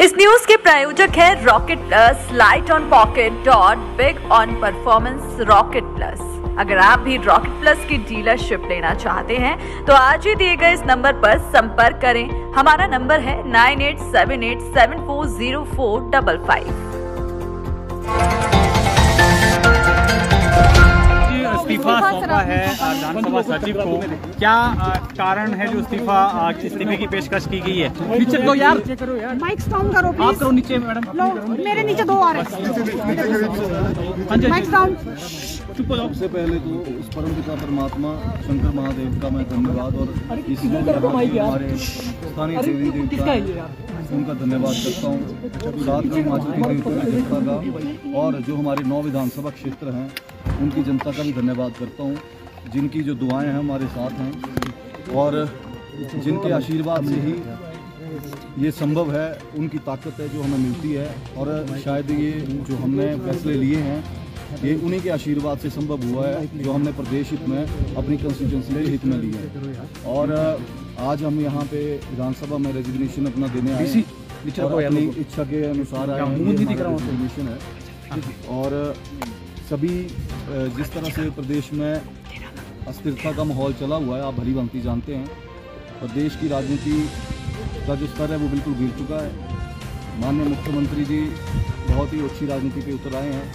इस न्यूज के प्रायोजक है rocket plus, light on pocket dot big on performance rocket plus. अगर आप भी रॉकेट प्लस की डीलरशिप लेना चाहते हैं तो आज ही दिए गए इस नंबर पर संपर्क करें। हमारा नंबर है 9878740455। इस्तीफा सौंपा है विधानसभा सचिव को, क्या कारण है जो इस्तीफे की पेशकश की गई है? नीचे दो यार, माइक डाउन करो प्लीज। आप करो नीचे मैडम। मेरे नीचे दो आ रहे हैं। Mic down. सबसे पहले तो उस परम पिता परमात्मा शंकर महादेव का मैं धन्यवाद और इस हमारे स्थानीय देवी देवता उनका धन्यवाद करता हूँ। साथ में हिमाचल की जनता का और जो हमारे 9 विधानसभा क्षेत्र हैं उनकी जनता का भी धन्यवाद करता हूँ, जिनकी जो दुआएं हैं हमारे साथ हैं और जिनके आशीर्वाद से ही ये संभव है, उनकी ताकत है जो हमें मिलती है। और शायद ये जो हमने फैसले लिए हैं ये उन्हीं के आशीर्वाद से संभव हुआ है, जो हमने प्रदेश हित में अपनी कंस्टिट्यूंसी के हित में लिए हैं। और आज हम यहाँ पे विधानसभा में रेजिग्नेशन अपना देने आए हैं, अपनी इच्छा के अनुसार आए हैं। रेजिग्नेशन है और सभी जिस तरह से प्रदेश में अस्थिरता का माहौल चला हुआ है, आप भली भांति जानते हैं। प्रदेश की राजनीति का जो स्तर है वो बिल्कुल गिर चुका है। माननीय मुख्यमंत्री जी बहुत ही अच्छी राजनीति पे उतर आए हैं।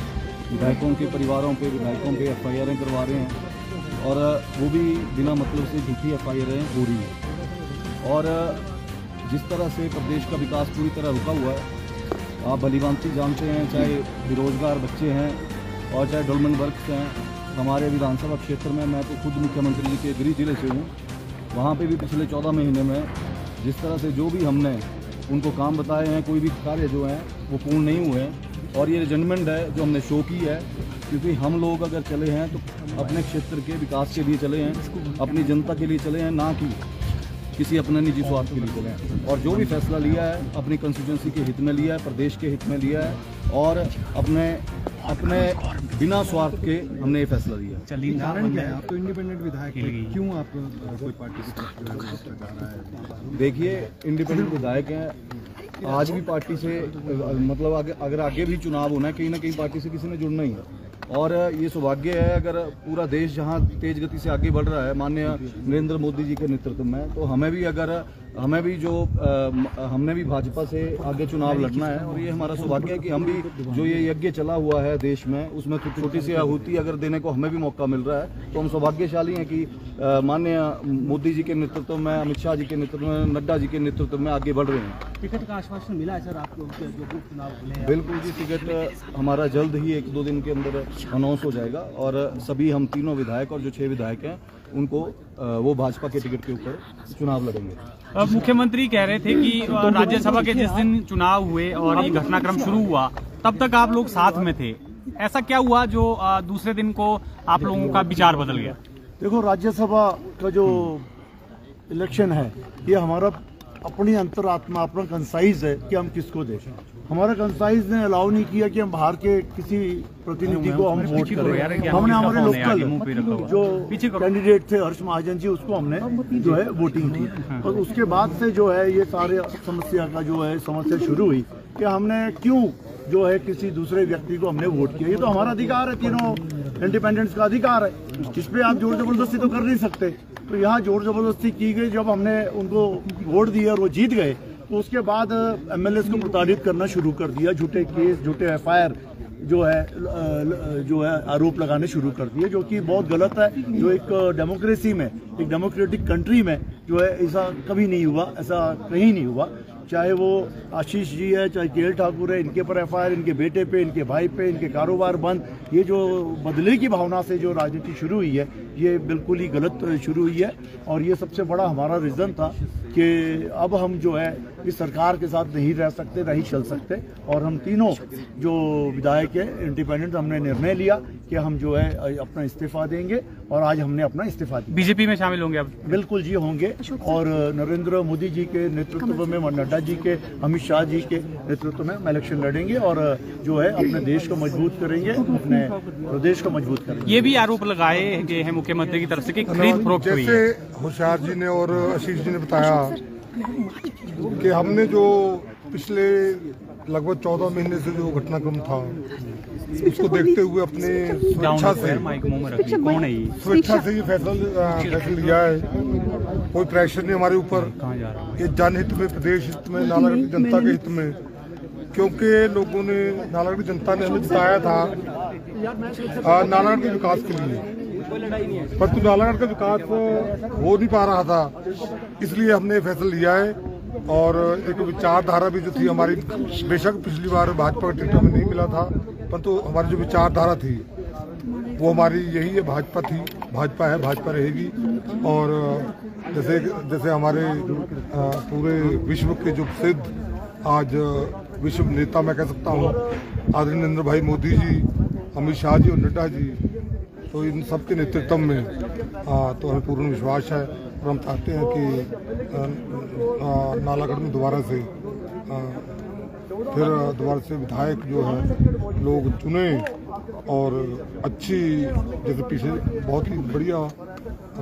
विधायकों के परिवारों पे, विधायकों पे FIR करवा रहे हैं और वो भी बिना मतलब से झूठी FIR हो रही हैं। और जिस तरह से प्रदेश का विकास पूरी तरह रुका हुआ है, आप भली भांति जानते हैं, चाहे बेरोजगार बच्चे हैं और चाहे डेवलपमेंट वर्क्स हैं। हमारे विधानसभा क्षेत्र में मैं तो खुद मुख्यमंत्री जी के गृह जिले से हूँ, वहाँ पे भी पिछले 14 महीने में जिस तरह से जो भी हमने उनको काम बताए हैं, कोई भी कार्य जो हैं वो पूर्ण नहीं हुए हैं। और ये रिजनमेंट है जो हमने शो की है, क्योंकि हम लोग अगर चले हैं तो अपने क्षेत्र के विकास के लिए चले हैं, अपनी जनता के लिए चले हैं, ना कि किसी अपने निजी स्वार्थ के लिए चले हैं। और जो भी फैसला लिया है अपनी कंस्टिट्यूंसी के हित में लिया है, प्रदेश के हित में लिया है और अपने बिना स्वार्थ के हमने ये फैसला लिया। चलिए, कारण क्या है? आप तो इंडिपेंडेंट विधायक हैं, क्यों आप कोई पार्टी से जा रहा है? देखिए, इंडिपेंडेंट विधायक हैं, आज भी पार्टी से मतलब अगर आगे भी चुनाव होना है, कहीं ना कहीं पार्टी से किसी ने जुड़ना ही है। और ये सौभाग्य है, अगर पूरा देश जहां तेज गति से आगे बढ़ रहा है माननीय नरेंद्र मोदी जी के नेतृत्व में, तो हमने भी भाजपा से आगे चुनाव लड़ना है। और ये हमारा सौभाग्य है कि हम भी जो ये यज्ञ चला हुआ है देश में, उसमें छोटी सी आहुति अगर देने को हमें भी मौका मिल रहा है, तो हम सौभाग्यशाली हैं कि माननीय मोदी जी के नेतृत्व में, अमित शाह जी के नेतृत्व में, नड्डा जी के नेतृत्व में आगे बढ़ रहे हैं। टिकट का आश्वासन मिला है सर आपको जो चुनाव हुए? बिल्कुल जी, टिकट हमारा जल्द ही 1-2 दिन के अंदर अनाउंस हो जाएगा और सभी हम तीनों विधायक और जो 6 विधायक हैं उनको वो भाजपा के टिकट के ऊपर चुनाव लड़ेंगे। मुख्यमंत्री कह रहे थे कि राज्यसभा के जिस दिन चुनाव हुए और ये घटनाक्रम शुरू हुआ तब तक आप लोग साथ में थे, ऐसा क्या हुआ जो दूसरे दिन को आप लोगों का विचार बदल गया? देखो, राज्यसभा का जो इलेक्शन है ये हमारा अपनी अंतरात्मा, अपना कंसाइज है कि हम किसको दें। हमारा कंसाइज ने अलाउ नहीं किया कि हम बाहर के किसी प्रतिनिधि को हम वोट करें। हमने हमारे लोकल जो कैंडिडेट थे हर्ष महाजन जी, उसको हमने जो है वोटिंग की। और उसके बाद से जो है ये सारे समस्या शुरू हुई कि हमने क्यों जो है किसी दूसरे व्यक्ति को हमने वोट किया। ये तो हमारा अधिकार है, तीनों इंडिपेंडेंट्स का अधिकार है, इस पे आप जोर जबरदस्ती तो कर नहीं सकते। तो यहाँ जोर जबरदस्ती की गई। जब हमने उनको वोट दिया और वो जीत गए तो उसके बाद MLAs को प्रताड़ित करना शुरू कर दिया, झूठे केस, झूठे FIR जो है आरोप लगाने शुरू कर दिए, जो कि बहुत गलत है। जो एक डेमोक्रेसी में, एक डेमोक्रेटिक कंट्री में जो है ऐसा कभी नहीं हुआ, ऐसा कहीं नहीं हुआ। चाहे वो आशीष जी है, चाहे KL ठाकुर है, इनके पर FIR, इनके बेटे पे, इनके भाई पे, इनके कारोबार बंद। ये जो बदले की भावना से जो राजनीति शुरू हुई है ये बिल्कुल ही गलत शुरू हुई है। और ये सबसे बड़ा हमारा रीज़न था कि अब हम जो है इस सरकार के साथ नहीं रह सकते, नहीं चल सकते। और हम तीनों जो विधायक है इंडिपेंडेंट, हमने निर्णय लिया कि हम जो है अपना इस्तीफा देंगे और आज हमने अपना इस्तीफा दिया। बीजेपी में शामिल होंगे अब? बिल्कुल जी, होंगे। और नरेंद्र मोदी जी के नेतृत्व में, नड्डा जी के, अमित शाह जी के नेतृत्व में हम इलेक्शन लड़ेंगे और जो है अपने देश को मजबूत करेंगे, अपने प्रदेश को मजबूत करेंगे। ये भी आरोप लगाए गए हैं मुख्यमंत्री की तरफ से कि खरीद फरोख्त हुई है। जैसे होशियार जी ने और आशीष जी ने बताया कि हमने जो पिछले लगभग 14 महीने से जो घटनाक्रम था उसको देखते हुए अपने स्वेच्छा से ये फैसला लिया है। कोई प्रेशर नहीं हमारे ऊपर, ये जनहित में, प्रदेश हित में, नालागढ़ की जनता के हित में, क्योंकि लोगों ने, नालागढ़ की जनता ने हमें जिताया था नालागढ़ के विकास के लिए, परंतु नालागढ़ का विकास हो नहीं पा रहा था, इसलिए हमने फैसला लिया है। और एक विचारधारा भी जो थी हमारी, बेशक पिछली बार भाजपा का टिकट हमें नहीं मिला था, परंतु हमारी जो विचारधारा थी वो हमारी यही है, भाजपा थी, भाजपा है, भाजपा रहेगी। और जैसे हमारे पूरे विश्व के जो प्रसिद्ध आज विश्व नेता मैं कह सकता हूँ, आदरणीय नरेंद्र भाई मोदी जी, अमित शाह जी और नड्डा जी, तो इन सब के नेतृत्व में तो हमें पूर्ण विश्वास है और हम चाहते हैं कि नालागढ़ में दोबारा से विधायक जो है लोग चुने और अच्छी, जैसे पीछे बहुत ही बढ़िया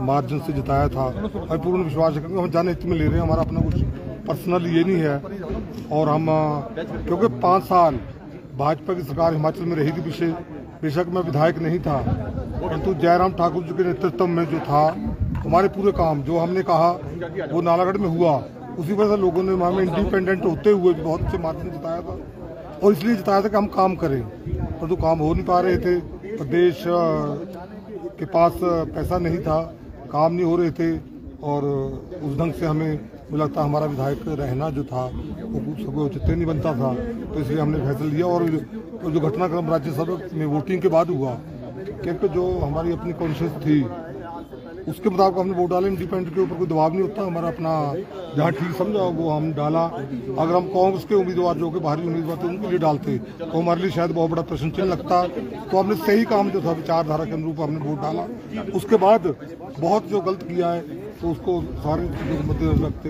मार्जिन से जिताया था, हमें पूर्ण विश्वास है, क्योंकि हम जनहित में ले रहे हैं, हमारा अपना कुछ पर्सनल ये नहीं है। और हम क्योंकि 5 साल भाजपा की सरकार हिमाचल में रही थी पीछे, बेशक मैं विधायक नहीं था, परंतु जयराम ठाकुर जी के नेतृत्व में जो था, हमारे पूरे काम जो हमने कहा वो नालागढ़ में हुआ, उसी वजह से लोगों ने हमें इंडिपेंडेंट होते हुए भी बहुत अच्छे मार्जिन जिताया था, और इसलिए जिताया था कि हम काम करें, परंतु काम हो नहीं पा रहे थे। प्रदेश के पास पैसा नहीं था, काम नहीं हो रहे थे, और उस ढंग से हमें मुझे लगता हमारा विधायक रहना जो था वो उचित नहीं बनता था, तो इसलिए हमने फैसला लिया। और जो घटनाक्रम राज्यसभा में वोटिंग के बाद हुआ, क्योंकि जो हमारी अपनी कॉन्शियस थी उसके मुताबिक हमने वोट डाले, इंडिपेंडेंट के ऊपर कोई दबाव नहीं होता, हमारा अपना जहाँ ठीक समझा वो हम डाला। अगर हम कांग्रेस के उम्मीदवार जो कि बाहरी उम्मीदवार थे उनके लिए डालते तो हमारे लिए शायद बहुत बड़ा प्रश्न चिन्ह लगता, तो हमने सही काम जो था विचारधारा के अनुरूप हमने वोट डाला। उसके बाद बहुत जो गलत किया है तो उसको सारे चीजों को मद्देनजर रखते हुए